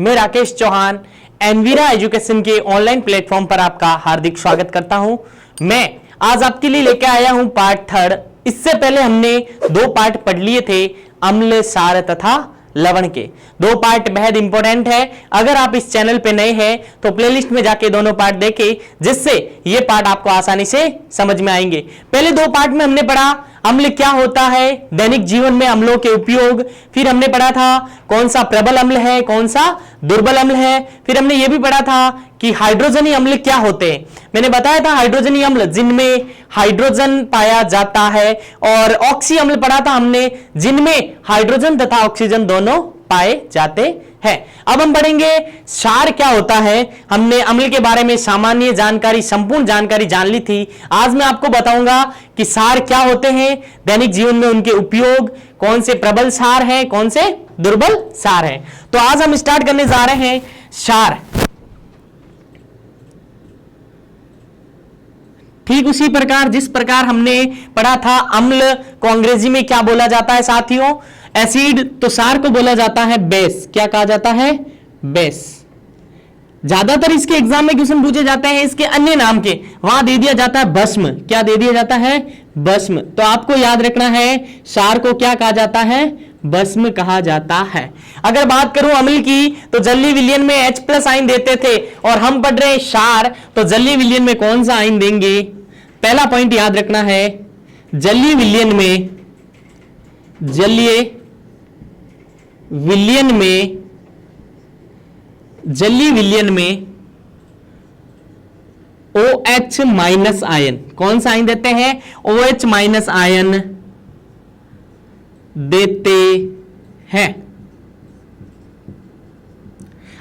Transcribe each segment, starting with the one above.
मैं Rakesh Chauhan Envira education के online platform पर आपका हार्दिक स्वागत करता हूं। मैं आज आपके लिए लेकर आया हूं पार्ट थर्ड। इससे पहले हमने 2 पार्ट पढ़ लिए थे, अम्ल, सार तथा लवण के। 2 पार्ट बेहद इंपॉर्टेंट है। अगर आप इस चैनल पे नए हैं तो प्लेलिस्ट में जाके दोनों पार्ट देखें, जिससे ये पार्ट आपको आसानी से समझ में आएंगे। पहले 2 पार्ट में हमने पढ़ा अम्ल क्या होता है, दैनिक जीवन में अम्लों के उपयोग। फिर हमने पढ़ा था कौन सा प्रबल अम्ल है, कौन सा दुर्बल अम्ल है। फिर हमने यह भी पढ़ा था कि हाइड्रोजनी अम्ल क्या होते हैं। मैंने बताया था हाइड्रोजनी अम्ल जिनमें हाइड्रोजन पाया जाता है, और ऑक्सी अम्ल पढ़ा था हमने जिनमें हाइड्रोजन तथा ऑक्सीजन दोनों पाए जाते हैं। अब हम पढ़ेंगे क्षार क्या होता है। हमने अम्ल के बारे में सामान्य जानकारी, संपूर्ण जानकारी जान ली थी। आज मैं आपको बताऊंगा कि क्षार क्या होते हैं, दैनिक जीवन में उनके उपयोग, कौन से प्रबल क्षार हैं, कौन से दुर्बल क्षार हैं। तो आज हम स्टार्ट करने जा रहे हैं क्षार। ठीक उसी प्रकार जिस प्रकार हमने पढ़ा था अम्ल को अंग्रेजी में क्या बोला जाता है साथियों, एसिड, तो क्षार को बोला जाता है बेस। क्या कहा जाता है? बेस। ज्यादातर इसके एग्जाम में क्वेश्चन पूछे जाते हैं इसके अन्य नाम के, वहां दे दिया जाता है भस्म। क्या दे दिया जाता है? भस्म। तो आपको याद रखना है क्षार को क्या कहा जाता है? भस्म कहा जाता है। अगर बात करूं अम्ल की तो जलीय विलयन में H+ आयन देते थे, और हम पढ़ रहे हैं क्षार, तो जलीय विलयन में कौन सा आयन देंगे? पहला पॉइंट याद रखना है, जलीय विलयन में OH- आयन, कौन सा आयन देते हैं? OH- आयन देते हैं।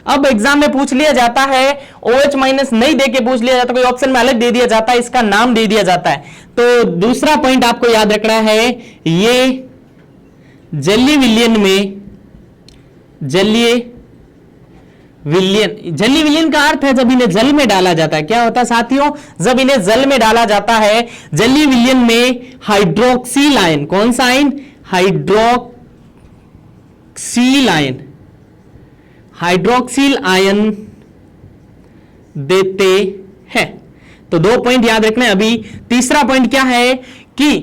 अब एग्जाम में पूछ लिया जाता है, OH- नहीं देके पूछ लिया जाता, कोई ऑप्शन में अलग दे दिया जाता है, इसका नाम दे दिया जाता है। तो दूसरा पॉइंट आपको याद रखना है, ये जलीय विलयन का अर्थ है जब इन्हें जल में डाला जाता है। क्या होता है साथियों? जब इन्हें जल में डाला जाता है, जलीय विलयन में हाइड्रोक्सिल आयन, कौन सा आयन? हाइड्रोक्सिल आयन देते हैं। तो 2 पॉइंट याद रखना है। अभी तीसरा पॉइंट क्या है कि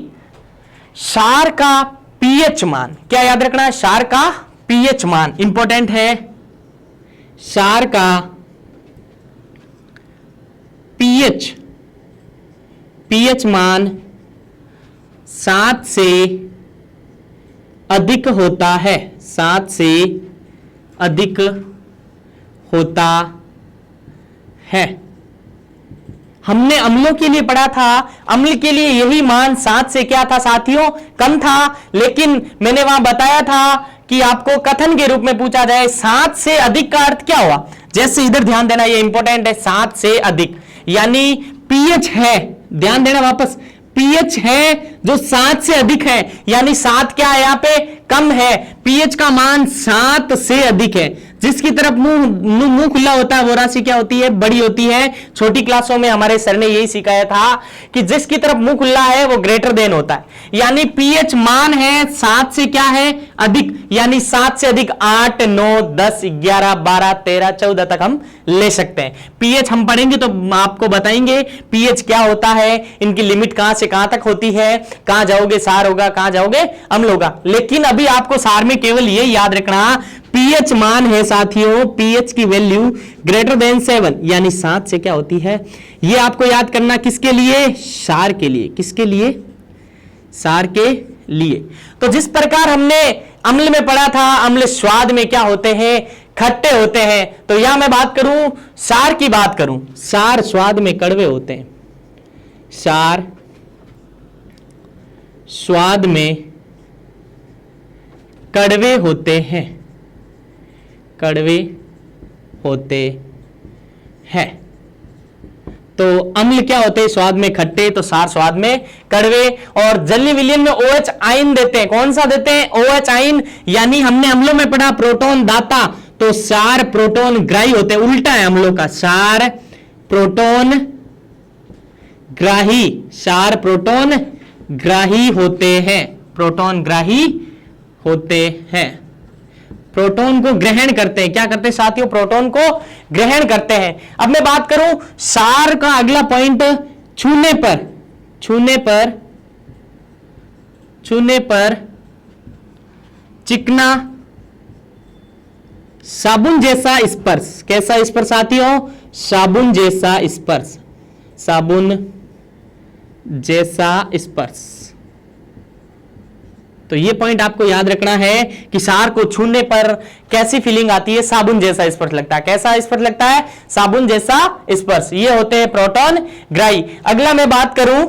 क्षार का पीएच मान, क्या याद रखना है? क्षार का पीएच मान इंपॉर्टेंट है। क्षार का पीएच मान 7 से अधिक होता है। 7 से अधिक होता है। हमने अम्लों के लिए पढ़ा था, अम्ल के लिए यही मान 7 से क्या था साथियों? कम था। लेकिन मैंने वहां बताया था कि आपको कथन के रूप में पूछा जाए 7 से अधिक का अर्थ क्या हुआ। जैसे इधर ध्यान देना, ये इंपॉर्टेंट है, 7 से अधिक यानी पीएच है, ध्यान देना वापस, पीएच है जो 7 से अधिक है, यानी 7 क्या है यहां पे? कम है। पीएच का मान 7 से अधिक है। जिसकी तरफ मुंह खुला होता है वो राशि क्या होती है? बड़ी होती है। छोटी क्लासों में हमारे सर ने यही सिखाया था कि जिसकी तरफ मुंह खुला है वो ग्रेटर देन होता है। यानी पीएच मान है 7 से क्या है? अधिक, यानी 7 से अधिक 8, 9, 10, 11, 12, 13, 14 तक हम ले सकते हैं। पीएच हम पढ़ेंगे तो आपको बताएंगे पीएच क्या होता है, इनकी लिमिट कहां से कहां तक होती है, कहां जाओगे क्षार होगा, कहां जाओगे अम्ल होगा। लेकिन अभी आपको क्षार में केवल ये याद रखना, पीएच मान है साथियों, पीएच की वैल्यू ग्रेटर देन 7, यानी 7 से क्या होती है? ये आपको याद करना किसके लिए? क्षार के लिए। किसके लिए? क्षार के लिए। तो जिस प्रकार हमने अम्ल में पढ़ा था, अम्ल स्वाद में क्या होते हैं? खट्टे होते हैं। तो यहां मैं बात करूं, क्षार की बात करूं, क्षार स्वाद में कड़वे होते हैं। क्षार स्वाद में कड़वे होते हैं, कड़वे होते हैं। तो अम्ल क्या होते हैं? स्वाद में खट्टे, तो क्षार स्वाद में कड़वे। और जलीय विलयन में OH आयन देते हैं। कौन सा देते हैं? OH ion. यानी हमने अम्लों में पढ़ा प्रोटॉन दाता, तो क्षार प्रोटॉन ग्राही होते हैं। उल्टा है अम्लों का, क्षार प्रोटॉन ग्राही, क्षार प्रोटॉन ग्राही होते हैं, प्रोटॉन ग्राही होते हैं। प्रोटॉन को ग्रहण करते हैं। क्या करते हैं साथियों? प्रोटॉन को ग्रहण करते हैं। अब मैं बात करूं क्षार का अगला पॉइंट, छूने पर चिकना साबुन जैसा स्पर्श। कैसा स्पर्श साथियों? साबुन जैसा स्पर्श, साबुन जैसा स्पर्श। तो ये पॉइंट आपको याद रखना है कि क्षार को छूने पर कैसी फीलिंग आती है? साबुन जैसा स्पर्श लगता है। कैसा स्पर्श लगता है? साबुन जैसा स्पर्श। ये होते हैं प्रोटॉन ग्राही। अगला मैं बात करूं,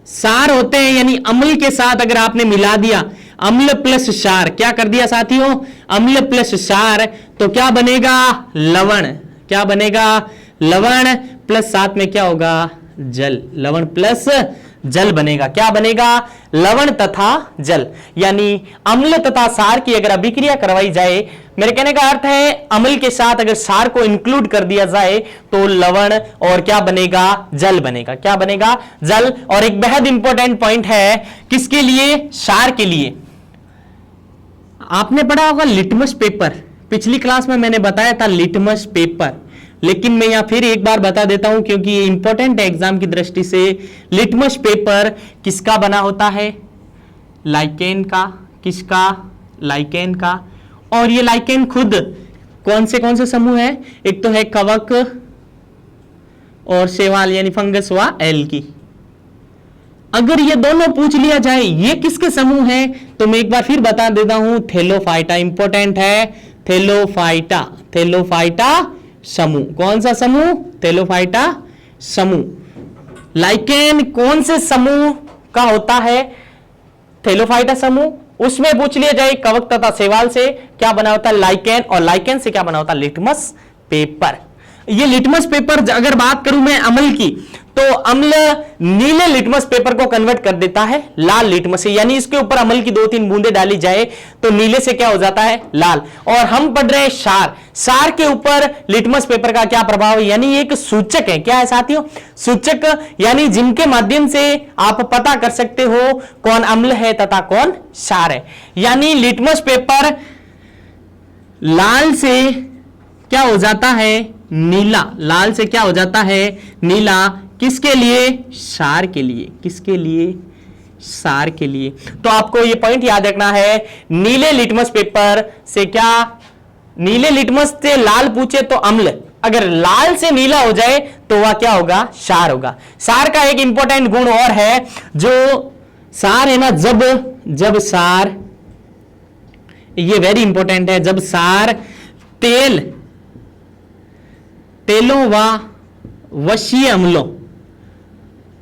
क्षार होते हैं यानी अम्ल के साथ अगर आपने मिला दिया, अम्ल प्लस क्षार, क्या कर दिया साथियों? अम्ल प्लस क्षार, तो क्या बनेगा? लवण। क्या बनेगा? लवण प्लस साथ में क्या होगा? जल। लवण प्लस जल बनेगा। क्या बनेगा? लवण तथा जल। यानी अम्ल तथा क्षार की अगर अभिक्रिया करवाई जाए, मेरे कहने का अर्थ है अम्ल के साथ अगर क्षार को इंक्लूड कर दिया जाए तो लवण और क्या बनेगा? जल बनेगा। क्या बनेगा? जल। और एक बेहद इंपॉर्टेंट पॉइंट है, किसके लिए? क्षार के लिए। आपने पढ़ा होगा लिटमस पेपर, पिछली क्लास में मैंने बताया था लिटमस पेपर, लेकिन मैं यहां फिर एक बार बता देता हूं क्योंकि ये इंपॉर्टेंट है एग्जाम की दृष्टि से। लिटमस पेपर किसका बना होता है? लाइकेन का। किसका? लाइकेन का। और ये लाइकेन खुद कौन से समूह है? एक तो है कवक और शैवाल यानी फंगस व एल्गी। अगर ये दोनों पूछ लिया जाए ये किसके समूह है, तो मैं एक बार फिर बता देता हूं, थैलोफाइटा। इंपॉर्टेंट है, थैलोफाइटा। थैलोफाइटा समूह। कौन सा समूह? थैलोफाइटा समूह। लाइकेन कौन से समूह का होता है? थैलोफाइटा समूह। उसमें पूछ लिया जाए कवक तथा शैवाल से क्या बना होता है? लाइकेन। और लाइकेन से क्या बना होता है? Litmus paper. ये लिटमस पेपर अगर बात करूं मैं अम्ल की, तो अम्ल नीले लिटमस पेपर को कन्वर्ट कर देता है लाल लिटमस से। यानी इसके ऊपर अम्ल की 2-3 बूंदे डाली जाए तो नीले से क्या हो जाता है? लाल। और हम पढ़ रहे हैं क्षार। क्षार के ऊपर लिटमस पेपर का क्या प्रभाव है? यानी एक सूचक है। क्या है साथियों? सूचक, यानी जिनके माध्यम से आप पता कर सकते हो कौन अम्ल है तथा कौन क्षार है। यानी लिटमस पेपर लाल से क्या हो जाता है? नीला। लाल से क्या हो जाता है? नीला। किसके लिए? क्षार के लिए। किसके लिए? क्षार के लिए। तो आपको यह पॉइंट याद रखना है, नीले लिटमस पेपर से क्या? नीले लिटमस से लाल पूछे तो अम्ल, अगर लाल से नीला हो जाए तो वह क्या होगा? क्षार होगा। क्षार का एक इंपॉर्टेंट गुण और है, जो क्षार है ना, जब क्षार, ये वेरी इंपॉर्टेंट है, जब क्षार तेलों व वशीय अम्लों,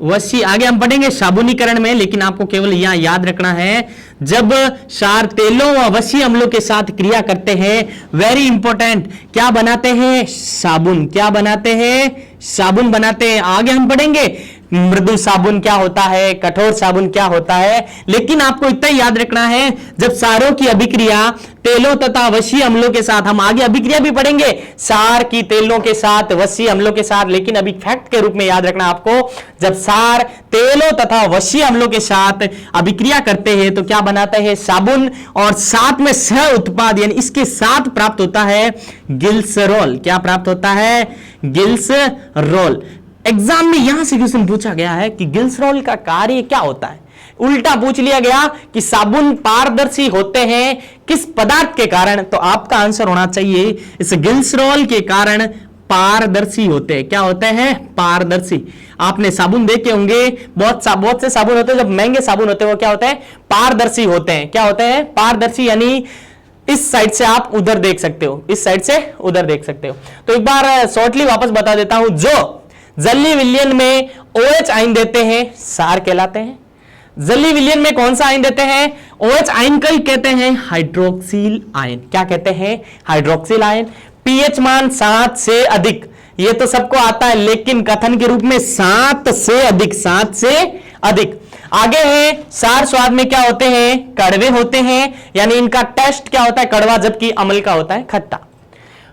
वशी आगे हम पढ़ेंगे साबुनीकरण में, लेकिन आपको केवल यहां याद रखना है, जब क्षार तेलों व वशीय अम्लों के साथ क्रिया करते हैं, वेरी इंपॉर्टेंट, क्या बनाते हैं? साबुन। क्या बनाते हैं? साबुन बनाते हैं। आगे हम पढ़ेंगे मृदु साबुन क्या होता है, कठोर साबुन क्या होता है। लेकिन आपको इतना याद रखना है, जब क्षारों की अभिक्रिया तेलों तथा वशीय अम्लों के साथ, हम आगे अभिक्रिया भी पढ़ेंगे क्षार की तेलों के साथ, वशीय अम्लों के साथ, लेकिन अभी फैक्ट के रूप में याद रखना आपको, जब क्षार तेलों तथा वशीय अम्लों के साथ अभिक्रिया करते हैं तो क्या बनाते हैं? साबुन। और साथ में सह उत्पाद यानी इसके साथ प्राप्त होता है ग्लिसरॉल। क्या प्राप्त होता है? ग्लिसरॉल। एग्जाम में यहां से क्वेश्चन पूछा गया है कि ग्लिसरॉल का कार्य क्या होता है। उल्टा पूछ लिया गया कि साबुन पारदर्शी होते हैं किस पदार्थ के कारण, तो आपका आंसर होना चाहिए इस ग्लिसरॉल के कारण पारदर्शी होते हैं। क्या होते हैं? पारदर्शी। आपने साबुन देखे होंगे, बहुत से साबुन होते हैं, जब महंगे साबुन होते हैं वो क्या होते हैं? पारदर्शी होते हैं। क्या होते हैं? पारदर्शी। यानी इस साइड से आप उधर देख सकते हो, इस साइड से उधर देख सकते हो। तो एक बार शॉर्टली वापस बता देता हूं, जो जलीय विलयन में OH आयन देते हैं क्षार कहलाते हैं। जलीय विलयन में कौन सा आयन देते हैं? OH आयन का ही कहते हैं हाइड्रोक्सिल आयन। क्या कहते हैं? Hydroxyl ion. pH मान 7 से अधिक, ये तो सबको आता है, लेकिन कथन के रूप में 7 से अधिक, 7 से अधिक। आगे है क्षार स्वाद में क्या होते हैं? कड़वे होते हैं, यानी इनका टेस्ट क्या होता है? कड़वा, जबकि अम्ल का होता है खट्टा।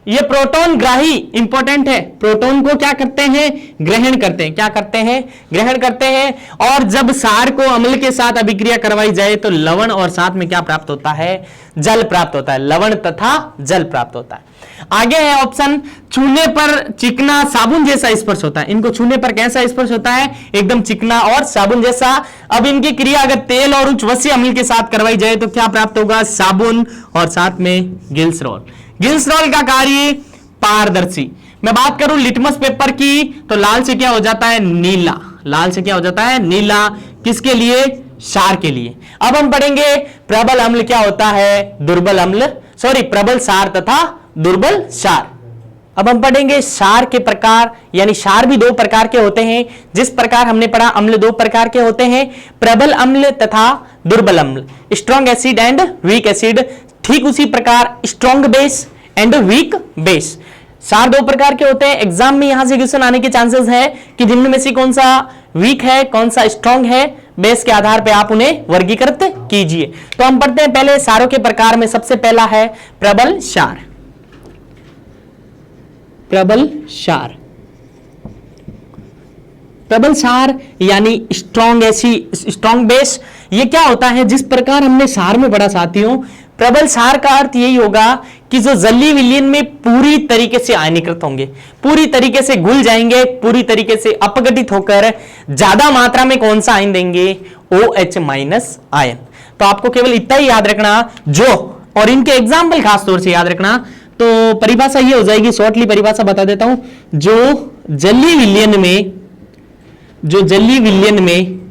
ये प्रोटॉन ग्राही इंपॉर्टेंट है, प्रोटॉन को क्या करते हैं, ग्रहण करते हैं, क्या करते हैं, ग्रहण करते हैं। और जब सार को अम्ल के साथ अभिक्रिया करवाई जाए तो लवण और साथ में क्या प्राप्त होता है, जल प्राप्त होता है, लवण तथा जल प्राप्त होता है। आगे है ऑप्शन, छूने पर चिकना साबुन जैसा स्पर्श होता है। इनको छूने पर कैसा स्पर्श होता है, एकदम चिकना और साबुन जैसा। अब इनकी क्रिया अगर तेल और उच्च वसीय अम्ल के साथ करवाई जाए तो क्या प्राप्त होगा, साबुन और साथ में गिल्सरॉल। गिल्सरॉल का कार्य पारदर्शी। मैं बात करूं लिटमस पेपर की तो लाल से क्या हो जाता है, नीला, लाल से क्या हो जाता है, नीला। किसके लिए, क्षार के लिए। अब हम पढ़ेंगे प्रबल अम्ल क्या होता है, दुर्बल अम्ल, सॉरी प्रबल क्षार तथा दुर्बल क्षार। अब हम पढ़ेंगे क्षार के प्रकार, यानी क्षार भी दो प्रकार के होते हैं। जिस प्रकार हमने पढ़ा अम्ल दो प्रकार के होते हैं, प्रबल अम्ल तथा दुर्बल अम्ल, strong acid and weak acid. ठीक उसी प्रकार strong base and weak base, क्षार दो प्रकार के होते हैं। एग्जाम में यहां से क्वेश्चन आने के चांसेस है कि जिनमें में से कौन सा वीक है, कौन सा स्ट्रॉन्ग है, बेस के आधार पे आप उन्हें वर्गीकृत कीजिए। तो हम पढ़ते हैं पहले क्षारों के प्रकार में। सबसे पहला है प्रबल क्षार। प्रबल क्षार, प्रबल क्षार यानी स्ट्रॉन्ग स्ट्रॉन्ग बेस। ये क्या होता है, जिस प्रकार हमने क्षार में पढ़ा साथियों, प्रबल क्षार का अर्थ यही होगा कि जो जलीय विलयन में पूरी तरीके से आयनीकृत होंगे, पूरी तरीके से घुल जाएंगे, पूरी तरीके से अपघटित होकर ज्यादा मात्रा में कौन सा आयन देंगे, OH माइनस आयन। तो आपको केवल इतना ही याद रखना जो, और इनके एग्जाम्पल खासतौर से याद रखना। तो परिभाषा ये हो जाएगी, शॉर्टली परिभाषा बता देता हूं। जो जलीय विलयन में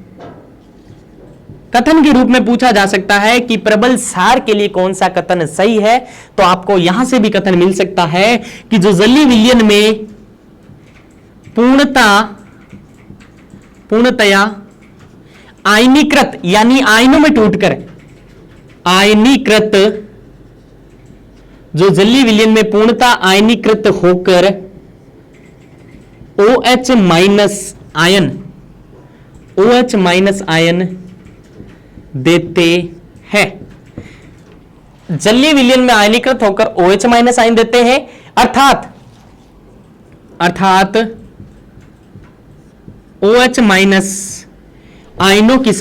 कथन के रूप में पूछा जा सकता है कि प्रबल क्षार के लिए कौन सा कथन सही है, तो आपको यहां से भी कथन मिल सकता है कि जो जलीय विलयन में पूर्णतया आयनीकृत, यानी आयनों में टूटकर आयनीकृत, जो जलीय विलयन में पूर्णतः आयनीकृत होकर OH माइनस आयन देते हैं। जलीय विलयन में आयनीकृत होकर OH माइनस आयन देते हैं, अर्थात OH माइनस आयनों की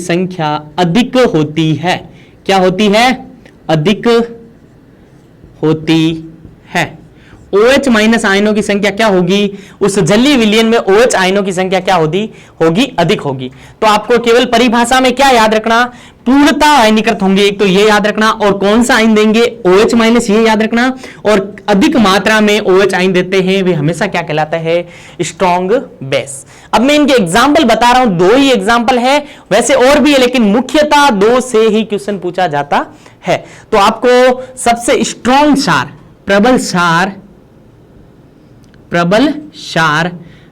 संख्या अधिक होती है। क्या होती है, अधिक होती है। OH माइनस आयनों की संख्या क्या होगी, उस जलीय विलयन में OH आयनों की संख्या क्या होगी, अधिक होगी। तो आपको केवल परिभाषा में क्या याद रखना, पूर्णतः आयनीकृत होंगे, एक तो ये याद रखना, और कौन सा आयन देंगे, OH माइनस, ये याद रखना। और अधिक मात्रा में OH आयन देते हैं वे हमेशा क्या कहलाता है, स्ट्रॉन्ग बेस। अब मैं इनके एग्जाम्पल बता रहा हूं, दो ही एग्जाम्पल है, वैसे और भी है लेकिन मुख्यतः दो से ही क्वेश्चन पूछा जाता है। तो आपको सबसे स्ट्रॉन्ग क्षार, प्रबल क्षार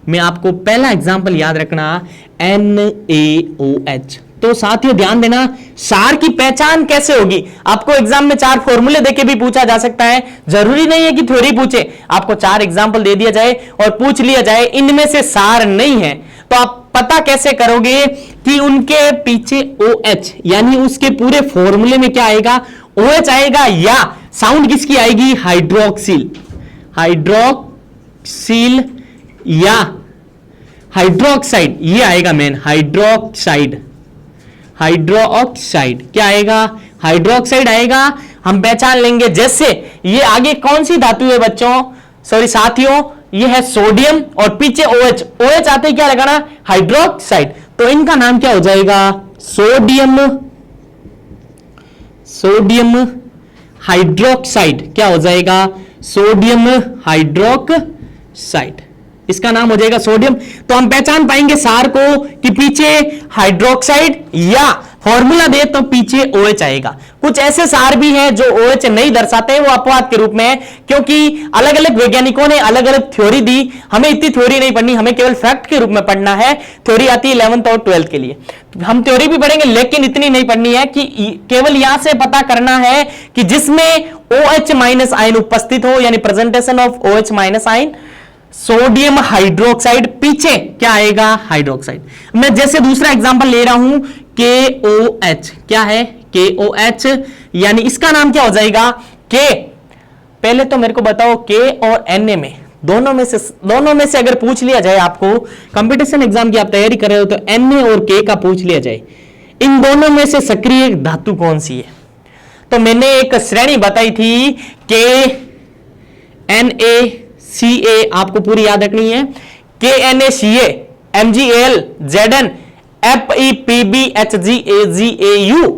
में आपको पहला एग्जाम्पल याद रखना, NaOH। तो साथियों ध्यान देना, क्षार की पहचान कैसे होगी, आपको एग्जाम में 4 फॉर्मूले देके भी पूछा जा सकता है। जरूरी नहीं है कि थ्योरी पूछे, आपको 4 एग्जाम्पल दे दिया जाए और पूछ लिया जाए इनमें से क्षार नहीं है, तो आप पता कैसे करोगे कि उनके पीछे OH, यानी उसके पूरे फॉर्मूले में क्या आएगा, OH आएगा, या साउंड किसकी आएगी, हाइड्रोक्सिल या हाइड्रोक्साइड, ये आएगा मेन, हाइड्रोक्साइड क्या आएगा, हाइड्रोक्साइड आएगा। हम पहचान लेंगे, जैसे ये आगे कौन सी धातु है बच्चों, सॉरी साथियों, ये है सोडियम और पीछे OH आते ही क्या लगाना, हाइड्रोक्साइड। तो इनका नाम क्या हो जाएगा, सोडियम हाइड्रोक्साइड। क्या हो जाएगा, सोडियम हाइड्रोक्साइड, इसका नाम हो जाएगा सोडियम। तो हम पहचान पाएंगे क्षार को कि पीछे हाइड्रोक्साइड, या फॉर्मूला दे तो पीछे OH आएगा। कुछ ऐसे क्षार भी हैं जो OH नहीं दर्शाते हैं, वो अपवाद के रूप में है, क्योंकि अलग अलग वैज्ञानिकों ने अलग अलग थ्योरी दी। हमें इतनी थ्योरी नहीं पढ़नी, हमें केवल फैक्ट के रूप में पढ़ना है। थ्योरी आती है 11th और 12th के लिए, हम थ्योरी भी पढ़ेंगे लेकिन इतनी नहीं पढ़नी है कि केवल यहां से पता करना है कि जिसमें OH माइनस आयन उपस्थित हो, यानी presentation of OH minus ion, sodium hydroxide, पीछे क्या आएगा, हाइड्रोक्साइड। मैं जैसे दूसरा एग्जांपल ले रहा हूं KOH क्या है? KOH, यानी इसका नाम क्या हो जाएगा? K। पहले तो मेरे को बताओ K और Na में दोनों में से अगर पूछ लिया जाए, आपको कंपटीशन एग्जाम की आप तैयारी कर रहे हो, तो Na और K का पूछ लिया जाए, इन दोनों में से सक्रिय धातु कौन सी है? तो मैंने एक श्रेणी बताई थी KNaCa, आपको पूरी याद रखनी है। KNaCa, MgAl, Zn, FePbHgAgAu,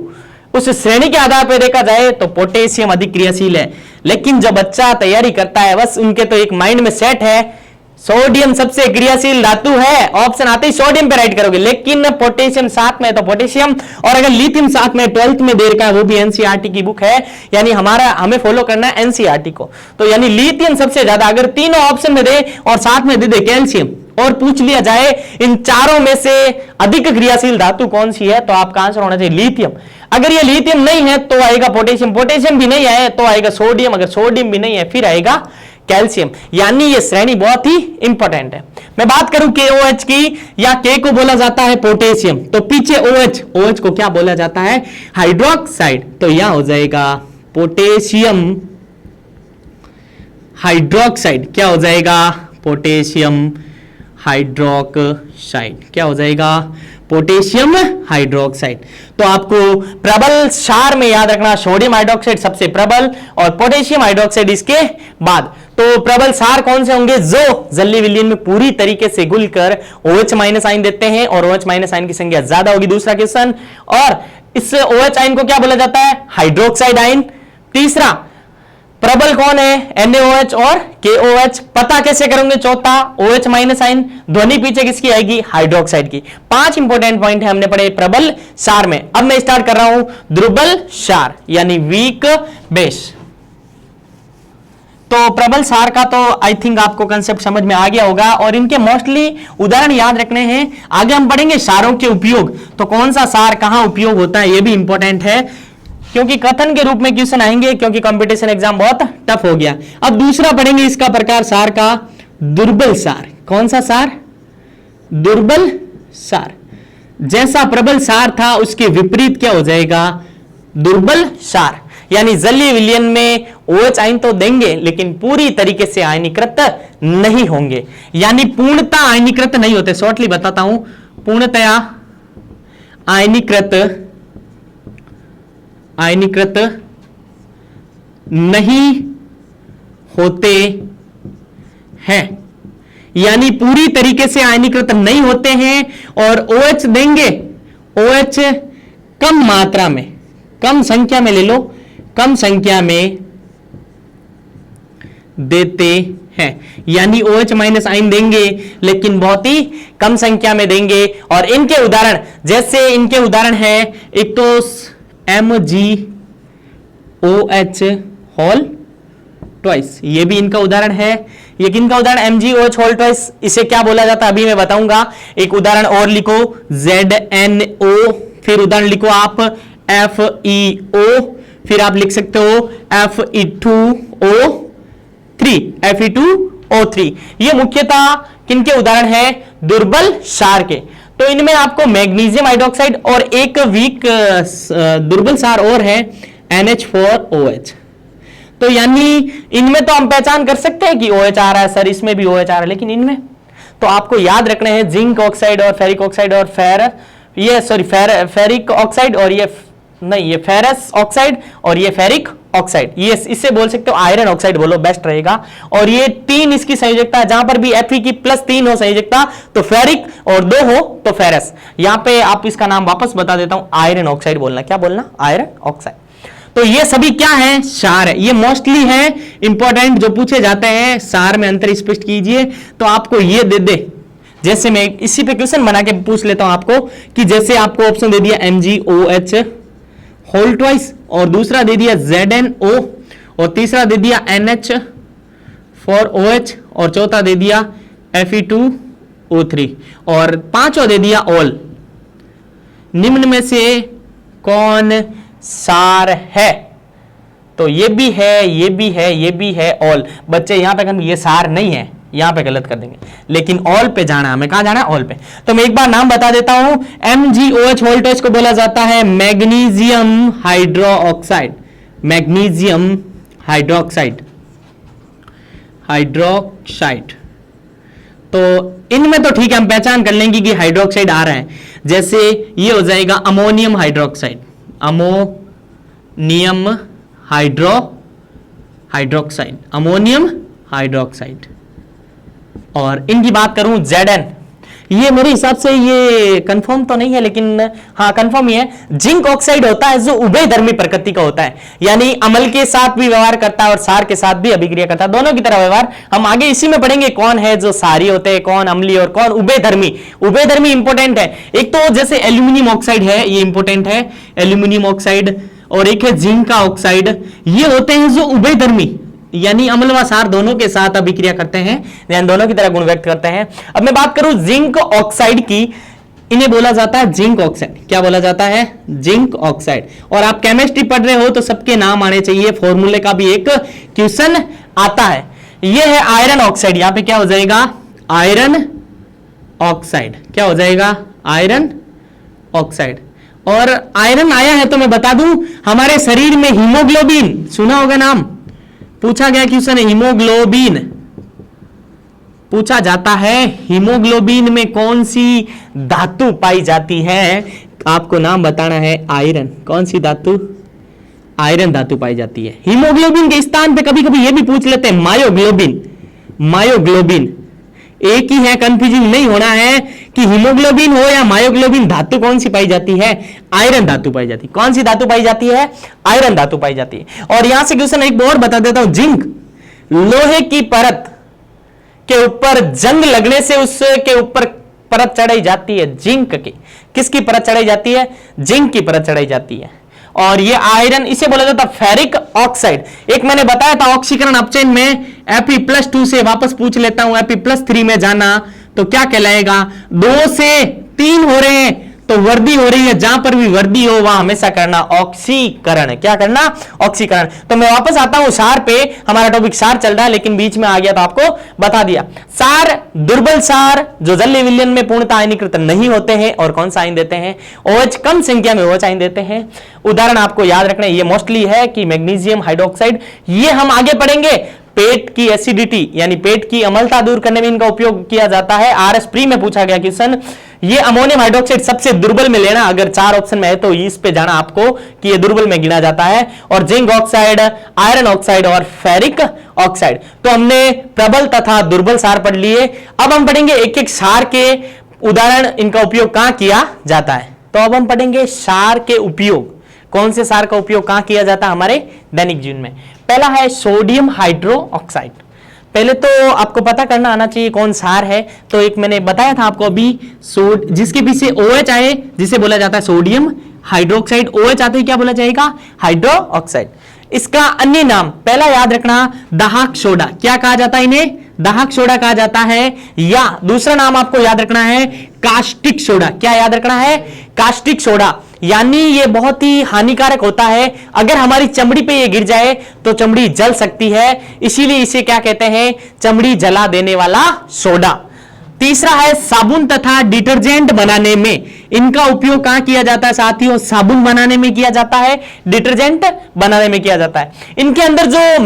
उस श्रेणी के आधार पर देखा जाए तो पोटेशियम अधिक क्रियाशील है। लेकिन जब बच्चा तैयारी करता है, बस उनके तो एक माइंड में सेट है सोडियम सबसे क्रियाशील धातु है, ऑप्शन आते ही सोडियम पे राइट करोगे। लेकिन पोटेशियम साथ में है तो पोटेशियम, और अगर लिथियम साथ में 12th में दे रखा है, वो भी एनसीईआरटी की बुक है, यानी हमें फॉलो करना है एनसीईआरटी को। तो यानी लिथियम सबसे ज्यादा, अगर तीनों ऑप्शन में दे और साथ में दे कैल्शियम, और पूछ लिया जाए इन चारों में से अधिक क्रियाशील धातु कौन सी है, तो आपका आंसर होना चाहिए लिथियम। अगर ये लिथियम नहीं है तो आएगा पोटेशियम, पोटेशियम भी नहीं है तो आएगा सोडियम, अगर सोडियम भी नहीं है फिर आएगा कैल्शियम। यानी ये श्रेणी बहुत ही इंपॉर्टेंट है। मैं बात करूं KOH की, या K को बोला जाता है पोटेशियम, तो पीछे OH को क्या बोला जाता है? हाइड्रोक्साइड। तो यहां हो जाएगा पोटेशियम हाइड्रोक्साइड, क्या हो जाएगा? पोटेशियम हाइड्रोक्साइड, क्या हो जाएगा? Potassium hydroxide. तो आपको प्रबल क्षार में याद रखना, सोडियम हाइड्रोक्साइड सबसे प्रबल और पोटेशियम हाइड्रोक्साइड इसके बाद। तो प्रबल क्षार कौन से होंगे? जो जलीय विलयन में पूरी तरीके से घुलकर OH माइनस आयन देते हैं, और OH माइनस आयन की संख्या ज्यादा होगी, दूसरा क्वेश्चन। और इस OH आयन को क्या बोला जाता है? Hydroxide ion. तीसरा प्रबल कौन है? NaOH और KOH। पता कैसे करोगे? चौथा OH माइनस आयन, ध्वनि पीछे किसकी आएगी? हाइड्रोक्साइड की। 5 इंपॉर्टेंट पॉइंट है हमने पढ़े प्रबल क्षार में। अब मैं स्टार्ट कर रहा हूं दुर्बल क्षार, यानी वीक बेस। तो प्रबल क्षार का तो आई थिंक आपको कंसेप्ट समझ में आ गया होगा, और इनके मोस्टली उदाहरण याद रखने हैं। आगे हम पढ़ेंगे क्षारों के उपयोग, तो कौन सा क्षार कहां उपयोग होता है, यह भी इंपॉर्टेंट है, क्योंकि कथन के रूप में क्वेश्चन आएंगे, क्योंकि कंपटीशन एग्जाम बहुत टफ हो गया। अब दूसरा पढ़ेंगे इसका प्रकार क्षार का, दुर्बल क्षार। कौन सा क्षार? दुर्बल क्षार। जैसा प्रबल क्षार था उसके विपरीत क्या हो जाएगा? दुर्बल क्षार। यानी जलीय विलयन में OH आयन तो देंगे, लेकिन पूरी तरीके से आयनीकृत नहीं होंगे, यानी पूर्णतः आयनीकृत नहीं होते। शॉर्टली बताता हूं, पूर्णतया आयनीकृत नहीं होते हैं, यानी पूरी तरीके से आयनीकृत नहीं होते हैं। और OH देंगे, OH कम मात्रा में, कम संख्या में ले लो, कम संख्या में देते हैं, यानी OH माइनस आयन देंगे लेकिन बहुत ही कम संख्या में देंगे। और इनके उदाहरण, जैसे इनके उदाहरण है, एक तो MgOH होल ट्वाइस, ये भी इनका उदाहरण है। ये किनका उदाहरण? MgOH whole twice. इसे क्या बोला जाता है अभी मैं बताऊंगा। एक उदाहरण और लिखो, ZnO, फिर उदाहरण लिखो आप FeO, फिर आप लिख सकते हो Fe2O3। ये मुख्यतः किनके उदाहरण है? दुर्बल क्षार के। तो इनमें आपको मैग्नीशियम हाइड्रोक्साइड और एक वीक दुर्बल क्षार और है NH4OH। तो यानी इनमें तो हम पहचान कर सकते हैं कि OH आ रहा है सर, इसमें भी OH आ रहा है, लेकिन इनमें तो आपको याद रखने हैं जिंक ऑक्साइड और फेरिक ऑक्साइड और फेरिक ऑक्साइड, और ये फेरस ऑक्साइड और ये फेरिक ऑक्साइड। ये इससे बोल सकते हो आयरन ऑक्साइड बोलो, बेस्ट रहेगा। और ये 3 इसकी संयोजकता है, जहां पर भी Fe की +3 हो संयोजकता तो फेरिक, और 2 हो तो फेरस। यहां पे आप इसका नाम वापस बता देता हूं, आयरन ऑक्साइड बोलना। क्या बोलना? Iron oxide. तो ये सभी क्या है? क्षार है। ये मोस्टली है इंपॉर्टेंट जो पूछे जाते हैं। क्षार में अंतर स्पष्ट कीजिए, तो आपको ये दे जैसे मैं इसी पे क्वेश्चन बना के पूछ लेता हूं आपको, कि जैसे आपको ऑप्शन दे दिया MgOH होल ट्वाइस, और दूसरा दे दिया ZnO, और तीसरा दे दिया NH4OH, और चौथा दे दिया Fe2O3, और पांचवा दे दिया ऑल। निम्न में से कौन क्षार है? तो ये भी है, ये भी है, ये भी है, ऑल। बच्चे यहां तक हम ये क्षार नहीं है, यहां पे गलत कर देंगे, लेकिन ऑल पे जाना है हमें। कहां जाना है? ऑल पे। तो मैं एक बार नाम बता देता हूं, MgOH वोल्टेज को बोला जाता है magnesium hydroxide, magnesium hydroxide, hydroxide. तो इनमें तो ठीक है, हम पहचान कर लेंगे कि हाइड्रोक्साइड आ रहा है। जैसे ये हो जाएगा ammonium hydroxide, ammonium hydroxide, ammonium hydroxide. और इनकी बात करूं Zn, ये मेरे हिसाब से ये कंफर्म तो नहीं है, लेकिन हाँ कंफर्म ही है। जिंक ऑक्साइड होता है जो उभयधर्मी प्रकृति का होता है, यानी अम्ल के साथ भी व्यवहार करता है और क्षार के साथ भी अभिक्रिया करता है, दोनों की तरह व्यवहार। हम आगे इसी में पढ़ेंगे कौन है जो क्षारीय होते हैं, कौन अम्लीय और कौन उभयधर्मी। उभयधर्मी इंपॉर्टेंट है, एक तो जैसे एल्यूमिनियम ऑक्साइड है, ये इंपॉर्टेंट है एल्यूमिनियम ऑक्साइड, और एक है जिंक का ऑक्साइड। ये होते हैं जो उभयधर्मी, यानी अम्ल व क्षार दोनों के साथ अभिक्रिया करते हैं, यानी दोनों की तरह गुण व्यक्त करते हैं। अब मैं बात करूं जिंक ऑक्साइड की, इन्हें बोला जाता है जिंक ऑक्साइड। क्या बोला जाता है? Zinc oxide. और आप केमिस्ट्री पढ़ रहे हो तो सबके नाम आने चाहिए, फॉर्मूले का भी एक क्वेश्चन आता है। यह है आयरन ऑक्साइड, यहां पे क्या हो जाएगा? Iron oxide. क्या हो जाएगा? Iron oxide. और आयरन आया है तो मैं बता दूं, हमारे शरीर में हीमोग्लोबिन, सुना होगा नाम, पूछा गया क्वेश्चन है, हीमोग्लोबिन पूछा जाता है। हीमोग्लोबिन में कौन सी धातु पाई जाती है? आपको नाम बताना है। आयरन। कौन सी धातु? आयरन धातु पाई जाती है। हीमोग्लोबिन के स्थान पे कभी कभी यह भी पूछ लेते हैं मायोग्लोबिन, मायोग्लोबिन एक ही है, कंफ्यूजन नहीं होना है कि हीमोग्लोबिन हो या मायोग्लोबिन, धातु कौन सी पाई जाती है? आयरन धातु पाई जाती है। कौन सी धातु पाई जाती है? आयरन धातु पाई जाती है। और यहां से क्वेश्चन एक और बता देता हूं, जिंक लोहे की परत के ऊपर जंग लगने से उसके ऊपर परत चढ़ाई जाती है, जिंक की। किसकी परत चढ़ाई जाती है? जिंक की परत चढ़ाई जाती है। और ये आयरन, इसे बोला जाता है फेरिक ऑक्साइड। एक मैंने बताया था ऑक्सीकरण अपचयन में Fe+2 से वापस पूछ लेता हूं, Fe+3 में जाना तो क्या कहलाएगा? 2 से 3 हो रहे हैं तो वर्दी हो रही है, जहां पर भी वर्दी हो वहां हमेशा करना ऑक्सीकरण। क्या करना? ऑक्सीकरण। तो मैं वापस आता हूं क्षार पे, हमारा टॉपिक क्षार चल रहा है लेकिन बीच में आ गया तो आपको बता दिया। क्षार दुर्बल क्षार जो जलीय विलयन में पूर्णतः आयनीकृत नहीं होते हैं, और कौन सा आयन देते हैं? OH, कम संख्या में OH आयन देते हैं। उदाहरण आपको याद रखना, ये मोस्टली है कि मैग्नीशियम हाइड्रोक्साइड। ये हम आगे पढ़ेंगे। पेट की एसिडिटी यानी पेट की अम्लता दूर करने में इनका उपयोग किया जाता है। RS प्री में पूछा गया क्वेश्चन। ये अमोनियम हाइड्रोक्साइड सबसे दुर्बल में लेना, अगर 4 ऑप्शन में है तो इस पे जाना आपको कि ये दुर्बल में गिना जाता है। और जिंक ऑक्साइड, आयरन ऑक्साइड और फेरिक ऑक्साइड। तो हमने प्रबल तथा दुर्बल क्षार पढ़ लिए। अब हम पढ़ेंगे एक एक क्षार के उदाहरण, इनका उपयोग कहां किया जाता है। तो अब हम पढ़ेंगे क्षार के उपयोग, कौन से क्षार का उपयोग कहां किया जाता है हमारे दैनिक जीवन में। पहला है सोडियम हाइड्रोक्साइड। पहले तो आपको पता करना आना चाहिए कौन क्षार है। तो एक मैंने बताया था आपको अभी, जिसके पीछे OH आए जिसे बोला जाता है सोडियम हाइड्रोक्साइड। OH आते ही क्या बोला जाएगा? हाइड्रोक्साइड। इसका अन्य नाम पहला याद रखना, दाहक सोडा। क्या कहा जाता है इन्हें? दाहक सोडा कहा जाता है। या दूसरा नाम आपको याद रखना है कास्टिक सोडा। क्या याद रखना है? Caustic soda. यानी ये बहुत ही हानिकारक होता है, अगर हमारी चमड़ी पे ये गिर जाए तो चमड़ी जल सकती है, इसीलिए इसे क्या कहते हैं? चमड़ी जला देने वाला सोडा। तीसरा है साबुन तथा डिटर्जेंट बनाने में इनका उपयोग कहां किया जाता है साथियों? साबुन बनाने में किया जाता है, डिटर्जेंट बनाने में किया जाता है। इनके अंदर जो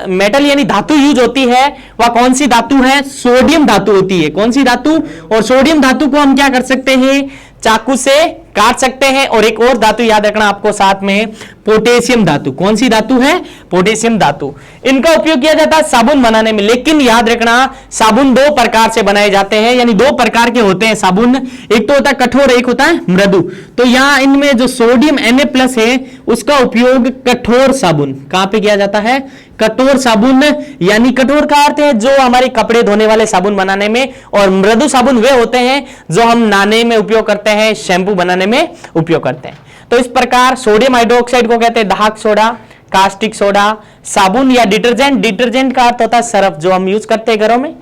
मेटल यानी धातु यूज होती है वह कौन सी धातु है? सोडियम धातु होती है। कौन सी धातु? और सोडियम धातु को हम क्या कर सकते हैं? चाकू से काट सकते हैं। और एक और धातु याद रखना आपको साथ में, पोटेशियम धातु। कौन सी धातु है? पोटेशियम धातु। इनका उपयोग किया जाता है साबुन बनाने में। लेकिन याद रखना साबुन 2 प्रकार से बनाए जाते हैं, यानी 2 प्रकार के होते हैं साबुन। एक तो होता है कठोर, एक होता है मृदु। तो यहां इनमें जो सोडियम Na+ है उसका उपयोग कठोर साबुन कहां पे किया जाता है? कठोर साबुन। यानी कठोर का अर्थ है जो हमारे कपड़े धोने वाले साबुन बनाने में, और मृदु साबुन वे होते हैं जो हम नहाने में उपयोग करते हैं, शैंपू बनाने में उपयोग करते हैं। तो इस प्रकार सोडियम हाइड्रोक्साइड को कहते हैं दाहक सोडा, कास्टिक सोडा, साबुन या डिटर्जेंट। डिटर्जेंट का अर्थ होता है सरफ जो हम यूज करते हैं घरों में,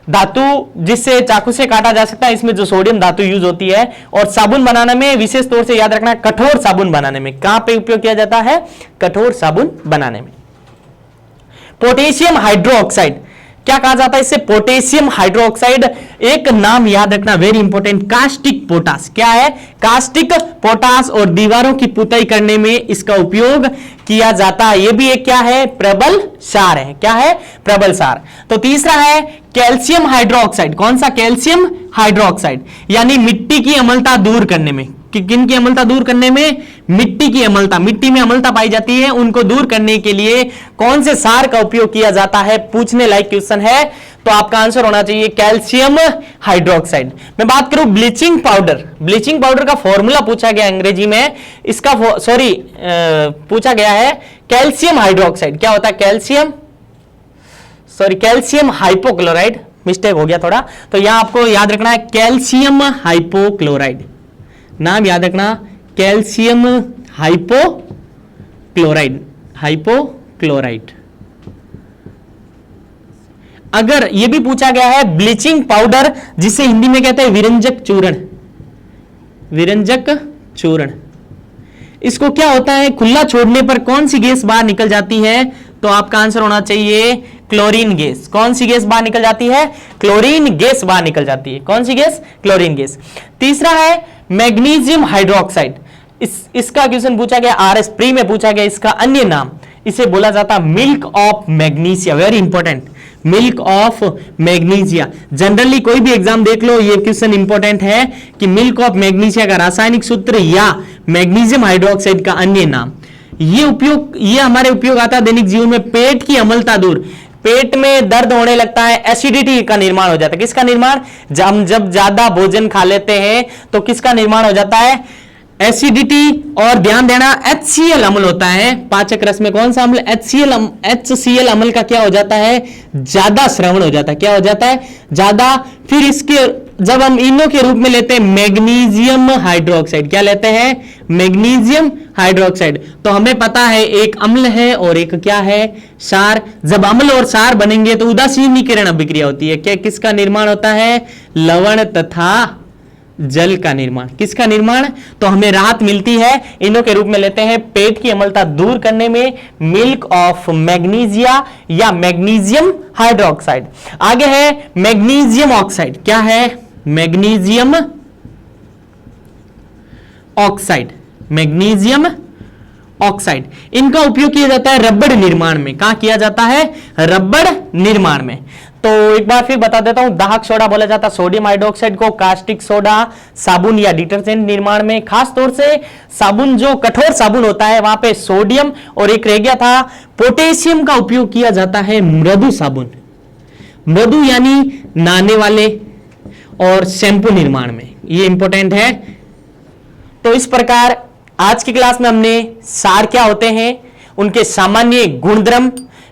धातु जिससे चाकू से काटा जा सकता है, इसमें जो सोडियम धातु यूज होती है। और साबुन बनाने में विशेष तौर से याद रखना कठोर साबुन बनाने में कहां पे उपयोग किया जाता है? कठोर साबुन बनाने में। पोटेशियम हाइड्रोक्साइड क्या कहा जाता है इसे? Potassium hydroxide. एक नाम याद रखना वेरी इंपॉर्टेंट, कास्टिक पोटास। क्या है? Caustic potash. और दीवारों की पुताई करने में इसका उपयोग किया जाता है। यह भी एक क्या है? प्रबल सार है। क्या है? प्रबल सार। तो तीसरा है कैल्शियम हाइड्रोक्साइड। कौन सा? कैल्शियम हाइड्रोक्साइड, यानी मिट्टी की अम्लता दूर करने में। कि किन की अम्लता दूर करने में? मिट्टी की अम्लता। मिट्टी में अम्लता पाई जाती है, उनको दूर करने के लिए कौन से सार का उपयोग किया जाता है? पूछने लायक क्वेश्चन है, तो आपका आंसर होना चाहिए कैल्शियम हाइड्रोक्साइड। मैं बात करूं ब्लीचिंग पाउडर। ब्लीचिंग पाउडर का फॉर्मूला पूछा गया अंग्रेजी में, इसका पूछा गया है कैल्शियम हाइड्रोक्साइड। क्या होता है? Calcium hypochloride. मिस्टेक हो गया थोड़ा, तो यहां आपको याद रखना है कैल्शियम हाइपोक्लोराइड। नाम याद रखना, कैल्शियम हाइपोक्लोराइड। अगर यह भी पूछा गया है ब्लीचिंग पाउडर, जिसे हिंदी में कहते हैं विरंजक चूर्ण, इसको क्या होता है? खुला छोड़ने पर कौन सी गैस बाहर निकल जाती है? तो आपका आंसर होना चाहिए क्लोरीन गैस। कौन सी गैस बाहर निकल जाती है? क्लोरीन गैस बाहर निकल जाती है। कौन सी गैस? Chlorine gas. तीसरा है मैग्नीशियम हाइड्रोक्साइड। इसका क्वेश्चन पूछा गया, आरएस प्री में पूछा गया, इसका अन्य नाम इसे बोला जाता है milk of magnesia. Very important, milk of magnesia. Generally कोई भी एग्जाम देख लो, ये क्वेश्चन इंपॉर्टेंट है कि मिल्क ऑफ मैग्नीशिया का रासायनिक सूत्र या मैग्नीशियम हाइड्रोक्साइड का अन्य नाम। ये हमारे उपयोग आता है दैनिक जीवन में। पेट की अम्लता दूर। पेट में दर्द होने लगता है, एसिडिटी का निर्माण हो जाता है। किसका निर्माण? जब ज्यादा भोजन खा लेते हैं तो किसका निर्माण हो जाता है? एसिडिटी। और ध्यान देना, HCl अम्ल होता है पाचक रस में। कौन सा अम्ल? HCl अम्ल का क्या हो जाता है? ज्यादा श्रवण हो जाता है। क्या हो जाता है? ज्यादा। फिर इसके जब हम इनो के रूप में लेते हैं मैग्नीशियम हाइड्रोक्साइड। क्या लेते हैं? Magnesium hydroxide. तो हमें पता है एक अम्ल है और एक क्या है? क्षार। जब अम्ल और क्षार बनेंगे तो उदासीनीकरण अभिक्रिया होती है। क्या किसका निर्माण होता है? लवण तथा जल का निर्माण। किसका निर्माण? तो हमें राहत मिलती है, इनों के रूप में लेते हैं पेट की अम्लता दूर करने में मिल्क ऑफ मैग्नीशिया या मैग्नीशियम हाइड्रोक्साइड। आगे है मैग्नीशियम ऑक्साइड। क्या है? Magnesium oxide. मैग्नीशियम ऑक्साइड, इनका उपयोग किया जाता है रबड़ निर्माण में। कहां किया जाता है? रबड़ निर्माण में। तो एक बार फिर बता देता हूं, दाहक सोडा बोला जाता है सोडियम हाइड्रोक्साइड को, कास्टिक सोडा साबुन या डिटर्जेंट निर्माण में। खास तौर से साबुन, जो कठोर साबुन होता है वहां पे सोडियम, और एक रह गया था पोटेशियम का उपयोग किया जाता है मृदु साबुन। मृदु यानी नहाने वाले और शैंपू निर्माण में। ये इंपॉर्टेंट है। तो इस प्रकार आज की क्लास में हमने सार क्या होते हैं, उनके सामान्य गुणधर्म,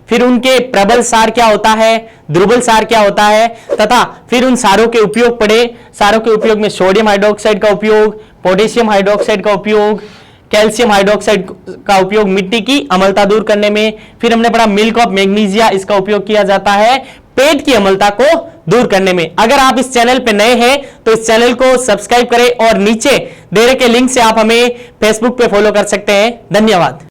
फिर उनके प्रबल सार क्या होता है, दुर्बल सार क्या होता है, तथा फिर उन सारों के उपयोग पढ़े। सारों के उपयोग में सोडियम हाइड्रोक्साइड का उपयोग, पोटेशियम हाइड्रोक्साइड का उपयोग, कैल्शियम हाइड्रोक्साइड का उपयोग मिट्टी की अम्लता दूर करने में। फिर हमने पढ़ा मिल्क ऑफ मैग्नीशिया, इसका उपयोग किया जाता है पेट की अम्लता को दूर करने में। अगर आप इस चैनल पे नए हैं तो इस चैनल को सब्सक्राइब करें और नीचे दे रखे लिंक से आप हमें फेसबुक पे फॉलो कर सकते हैं। धन्यवाद।